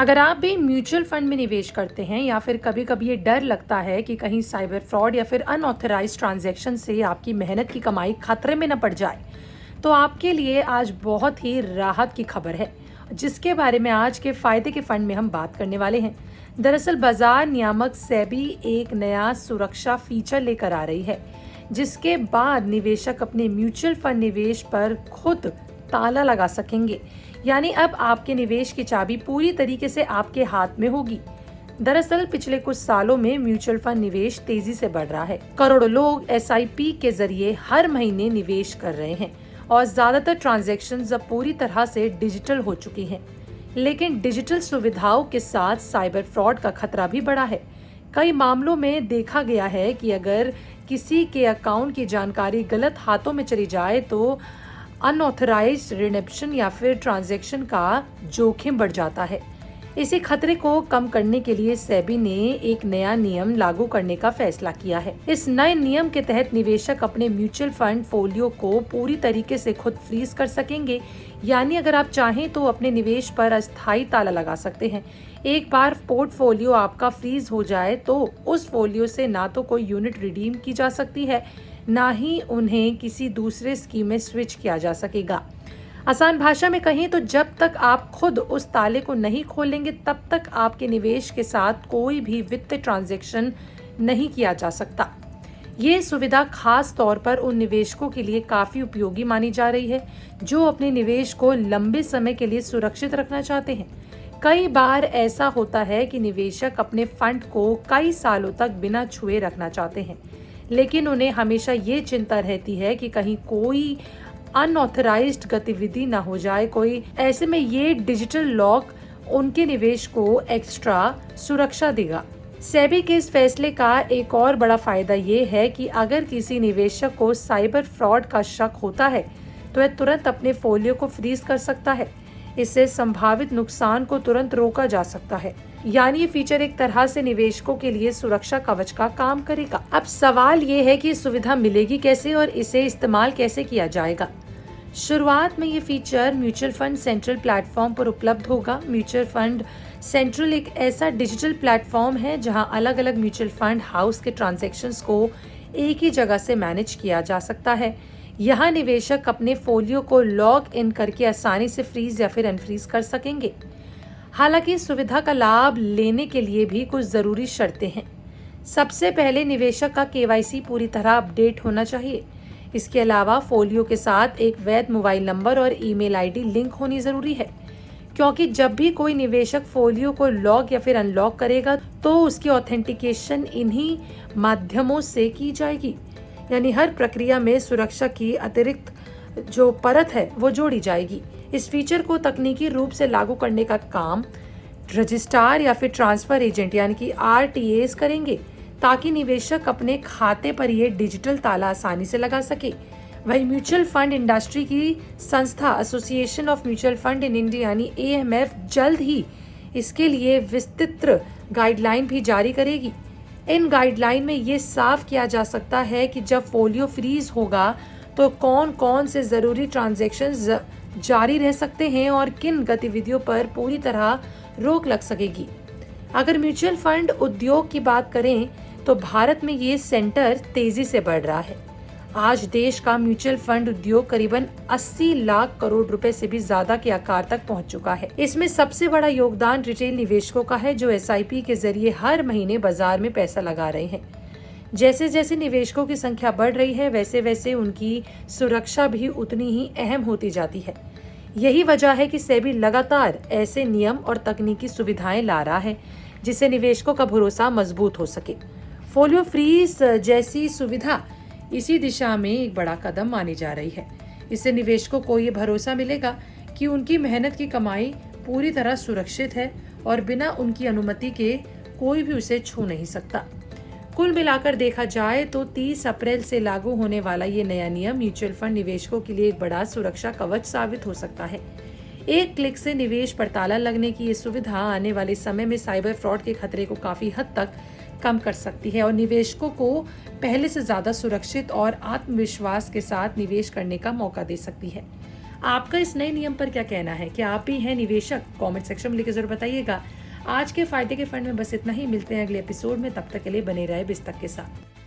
अगर आप भी म्यूचुअल फंड में निवेश करते हैं या फिर कभी-कभी ये डर लगता है कि कहीं साइबर फ्रॉड या फिर अनऑथराइज्ड ट्रांजैक्शन से आपकी मेहनत की कमाई खतरे में न पड़ जाए, तो आपके लिए आज बहुत ही राहत की खबर है, जिसके बारे में आज के फायदे के फंड में हम बात करने वाले हैं। दरअसल बाजार नियामक सेबी एक नया सुरक्षा फीचर लेकर आ रही है, जिसके बाद निवेशक अपने म्यूचुअल फंड निवेश पर खुद ताला लगा सकेंगे। यानी अब आपके निवेश की चाबी पूरी तरीके से आपके हाथ में होगी। दरअसल पिछले कुछ सालों में म्यूचुअल फंड निवेश तेजी से बढ़ रहा है। करोड़ों लोग एसआईपी के जरिए हर महीने निवेश कर रहे हैं और ज्यादातर ट्रांजैक्शंस अब पूरी तरह से डिजिटल हो चुकी हैं। लेकिन डिजिटल सुविधाओं के साथ साइबर फ्रॉड का खतरा भी बढ़ा है। कई मामलों में देखा गया है कि अगर किसी के अकाउंट की जानकारी गलत हाथों में चली जाए तो अनऑथराइज्ड रिडेम्पशन या फिर ट्रांजैक्शन का जोखिम बढ़ जाता है। इसी खतरे को कम करने के लिए सेबी ने एक नया नियम लागू करने का फैसला किया है। इस नए नियम के तहत निवेशक अपने म्यूचुअल फंड फोलियो को पूरी तरीके से खुद फ्रीज कर सकेंगे। यानी अगर आप चाहें तो अपने निवेश पर अस्थायी ताला लगा सकते हैं। एक बार पोर्टफोलियो आपका फ्रीज हो जाए तो उस फोलियो से ना तो कोई यूनिट रिडीम की जा सकती है, ना ही उन्हें किसी दूसरे स्कीम में स्विच किया जा सकेगा। आसान भाषा में कहें तो जब तक आप खुद उस ताले को नहीं खोलेंगे तब तक आपके निवेश के साथ कोई भी वित्तीय ट्रांजैक्शन नहीं किया जा सकता। ये सुविधा खास तौर पर उन निवेशकों के लिए काफी उपयोगी मानी जा रही है जो अपने निवेश को लंबे समय के लिए सुरक्षित रखना चाहते हैं। कई बार ऐसा होता है कि निवेशक अपने फंड को कई सालों तक बिना छुए रखना चाहते हैं, लेकिन उन्हें हमेशा ये चिंता रहती है कि कहीं कोई अनऑथराइज्ड गतिविधि ना हो जाए कोई। ऐसे में ये डिजिटल लॉक उनके निवेश को एक्स्ट्रा सुरक्षा देगा। सेबी के इस फैसले का एक और बड़ा फायदा ये है कि अगर किसी निवेशक को साइबर फ्रॉड का शक होता है तो वह तुरंत अपने फोलियो को फ्रीज कर सकता है। इससे संभावित नुकसान को तुरंत रोका जा सकता है। यानी ये फीचर एक तरह से निवेशकों के लिए सुरक्षा कवच का काम करेगा। अब सवाल ये है कि सुविधा मिलेगी कैसे और इसे इस्तेमाल कैसे किया जाएगा। शुरुआत में ये feature mutual fund central platform पर उपलब्ध होगा। म्यूचुअल फंड सेंट्रल एक ऐसा डिजिटल प्लेटफॉर्म है जहां अलग अलग म्यूचुअल फंड हाउस के ट्रांजैक्शंस को एक ही जगह से मैनेज किया जा सकता है। यहाँ निवेशक अपने फोलियो को लॉग इन करके आसानी से फ्रीज या फिर अनफ्रीज कर सकेंगे। हालांकि इस सुविधा का लाभ लेने के लिए भी कुछ जरूरी शर्तें हैं। सबसे पहले निवेशक का केवाईसी पूरी तरह अपडेट होना चाहिए। इसके अलावा फोलियो के साथ एक वैध मोबाइल नंबर और ईमेल आईडी लिंक होनी जरूरी है, क्योंकि जब भी कोई निवेशक फोलियो को लॉक या फिर अनलॉक करेगा तो उसकी ऑथेंटिकेशन इन्हीं माध्यमों से की जाएगी। यानी हर प्रक्रिया में सुरक्षा की अतिरिक्त जो परत है वो जोड़ी जाएगी। इस फीचर को तकनीकी रूप से लागू करने का काम रजिस्ट्रार या फिर ट्रांसफर एजेंट यानी कि आरटीएस करेंगे, ताकि निवेशक अपने खाते पर ये डिजिटल ताला आसानी से लगा सके। वही म्यूचुअल फंड इंडस्ट्री की संस्था association of mutual fund in India यानी एएमएफ जल्द ही इसके लिए विस्तृत गाइडलाइन भी जारी करेगी। इन गाइडलाइन में ये साफ किया जा सकता है कि जब फोलियो फ्रीज होगा तो कौन कौन से जरूरी ट्रांजैक्शंस जारी रह सकते हैं और किन गतिविधियों पर पूरी तरह रोक लग सकेगी। अगर म्यूचुअल फंड उद्योग की बात करें तो भारत में ये सेंटर तेजी से बढ़ रहा है। आज देश का म्यूचुअल फंड उद्योग करीबन 80 लाख करोड़ रुपए से भी ज्यादा के आकार तक पहुंच चुका है। इसमें सबसे बड़ा योगदान रिटेल निवेशकों का है जो एसआईपी के जरिए हर महीने बाजार में पैसा लगा रहे हैं। जैसे जैसे निवेशकों की संख्या बढ़ रही है वैसे वैसे उनकी सुरक्षा भी उतनी ही अहम होती जाती है। यही वजह है कि सेबी लगातार ऐसे नियम और तकनीकी सुविधाएं ला रहा है जिससे निवेशकों का भरोसा मजबूत हो सके। फोलियो फ्रीज जैसी सुविधा इसी दिशा में एक बड़ा कदम मानी जा रही है। इससे निवेशकों को ये भरोसा मिलेगा कि उनकी मेहनत की कमाई पूरी तरह सुरक्षित है और बिना उनकी अनुमति के कोई भी उसे छू नहीं सकता। कुल मिलाकर देखा जाए तो 30 अप्रैल से लागू होने वाला ये नया नियम म्यूचुअल फंड निवेशकों के लिए एक बड़ा सुरक्षा कवच साबित हो सकता है। एक क्लिक से निवेश पर ताला लगने की ये सुविधा आने वाले समय में साइबर फ्रॉड के खतरे को काफी हद तक कम कर सकती है और निवेशकों को पहले से ज्यादा सुरक्षित और आत्मविश्वास के साथ निवेश करने का मौका दे सकती है। आपका इस नए नियम पर क्या कहना है? क्या आप भी हैं निवेशक? कमेंट सेक्शन में लिखकर ज़रूर बताइएगा। आज के फायदे के फंड में बस इतना ही। मिलते हैं अगले एपिसोड में, तब तक के लिए बने रहे बिस्तक के साथ।